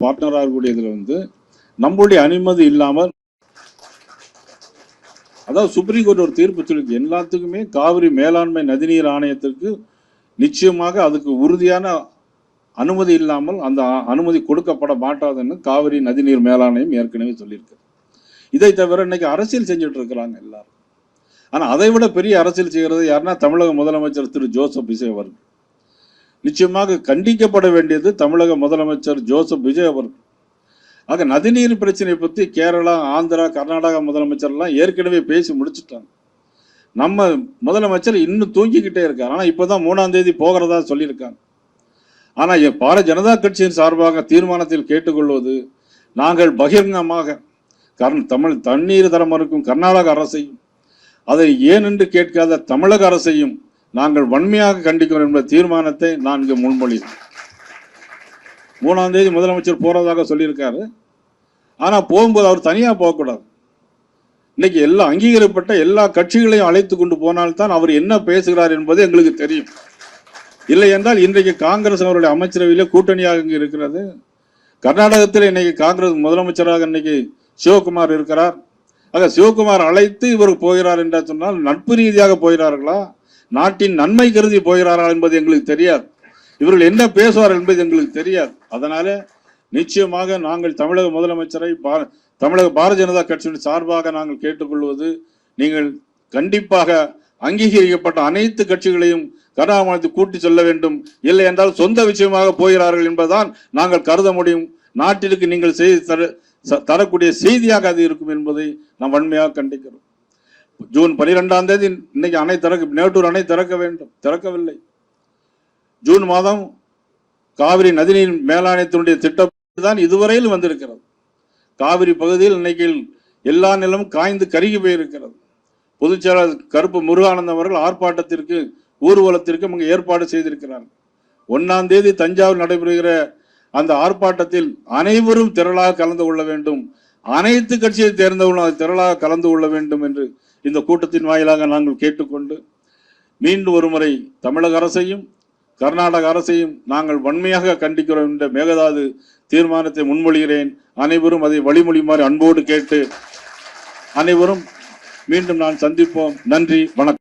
பார்ட்னராக இருக்கக்கூடியதுல நம்மளுடைய அனுமதி இல்லாமல், அதாவது சுப்ரீம் கோர்ட் ஒரு தீர்ப்பு சொல்லிருக்கு, எல்லாத்துக்குமே காவிரி மேலாண்மை நதிநீர் ஆணையத்திற்கு நிச்சயமாக அதுக்கு உறுதியான அனுமதி இல்லாமல் அந்த அனுமதி கொடுக்கப்பட மாட்டாதுன்னு காவிரி நதிநீர் மேலாணையம் ஏற்கனவே சொல்லியிருக்கு. இதை தவிர இன்னைக்கு அரசியல் செஞ்சுட்டு இருக்கிறாங்க எல்லாரும். ஆனா அதை விட பெரிய அரசியல் செய்கிறது யாருன்னா தமிழக முதலமைச்சர் திரு ஜோசப் விஜய் அவர்கள். நிச்சயமாக கண்டிக்கப்பட வேண்டியது தமிழக முதலமைச்சர் ஜோசப் விஜய் அவர்கள். ஆக நதிநீர் பிரச்சனை பற்றி கேரளா, ஆந்திரா, கர்நாடகா முதலமைச்சர் எல்லாம் ஏற்கனவே பேசி முடிச்சுட்டாங்க. நம்ம முதலமைச்சர் இன்னும் தூங்கிக்கிட்டே இருக்கார். ஆனா இப்பதான் 3ஆம் தேதி போகிறதா சொல்லியிருக்காங்க. ஆனா பாரதிய ஜனதா கட்சியின் சார்பாக தீர்மானத்தில் கேட்டுக்கொள்வது, நாங்கள் பகிரங்கமாக தமிழ் தண்ணீர் தர மறுக்கும் கர்நாடக அரசையும் அதை ஏன் என்று கேட்காத தமிழக அரசையும் நாங்கள் வன்மையாக கண்டிக்கிறோம் என்ற தீர்மானத்தை நான் இங்கு முன்மொழிகிறேன். 3ஆம் தேதி முதலமைச்சர் போறதாக சொல்லியிருக்காரு. ஆனா போகும்போது அவர் தனியா போகக்கூடாது. இன்னைக்கு எல்லா அங்கீகரிக்கப்பட்ட எல்லா கட்சிகளையும் அழைத்து கொண்டு போனால்தான் அவர் என்ன பேசுகிறார் என்பது எங்களுக்கு தெரியும். இல்லை என்றால் இன்றைக்கு காங்கிரஸ் அவருடைய அமைச்சரவையிலே கூட்டணியாக இங்கு இருக்கிறது. கர்நாடகத்தில் இன்னைக்கு காங்கிரஸ் முதலமைச்சராக இன்னைக்கு சிவகுமார் இருக்கிறார். ஆக சிவகுமார் அழைத்து இவர் போகிறார் என்று சொன்னால் நட்பு ரீதியாக போகிறார்களா, நாட்டின் நன்மை கருதி போகிறார்கள் என்பது எங்களுக்கு தெரியாது. இவர்கள் என்ன பேசுவார் என்பது எங்களுக்கு தெரியாது. அதனால நிச்சயமாக நாங்கள் தமிழக முதலமைச்சரை தமிழக பாரதிய ஜனதா கட்சியின் சார்பாக நாங்கள் கேட்டுக்கொள்வது, நீங்கள் கண்டிப்பாக அங்கீகரிக்கப்பட்ட அனைத்து கட்சிகளையும் கர்நாடகத்தில் கூட்டி செல்ல வேண்டும். இல்லை என்றால் சொந்த விஷயமாக போகிறார்கள் என்பதுதான் நாங்கள் கருத முடியும். நாட்டிற்கு நீங்கள் தரக்கூடிய செய்தியாக அது இருக்கும் என்பதை நாம் வன்மையாக கண்டிக்கிறோம். ஜூன் 12ஆம் தேதி இன்னைக்கு அணை மேட்டூர் அணை திறக்க வேண்டும், திறக்கவில்லை. ஜூன் மாதம் காவிரி நதிநீர் மேலாணையத்தினுடைய திட்டம் தான் இதுவரையில் வந்திருக்கிறது. காவிரி பகுதியில் இன்னைக்கு எல்லா நிலமும் காய்ந்து கருகி போயிருக்கிறது. பொதுச் செயலாளர் கருப்பு முருகானந்தம் அவர்கள் ஆர்ப்பாட்டத்திற்கு ஊர்வலத்திற்கு அங்கு ஏற்பாடு செய்திருக்கிறார்கள். 1ஆம் தேதி தஞ்சாவூர் நடைபெறுகிற அந்த ஆர்ப்பாட்டத்தில் அனைவரும் திரளாக கலந்து கொள்ள வேண்டும், அனைத்து கட்சியை தேர்ந்தவர்களும் திரளாக கலந்து கொள்ள வேண்டும் என்று இந்த கூட்டத்தின் வாயிலாக நாங்கள் கேட்டுக்கொண்டு, மீண்டும் ஒருமுறை தமிழக அரசையும் கர்நாடக அரசையும் நாங்கள் வன்மையாக கண்டிக்கிறோம் என்ற மேகதாது தீர்மானத்தை முன்மொழிகிறேன். அனைவரும் அதை வழிமொழியுமாறு அன்போடு கேட்டு, அனைவரும் மீண்டும் நான் சந்திப்போம். நன்றி, வணக்கம்.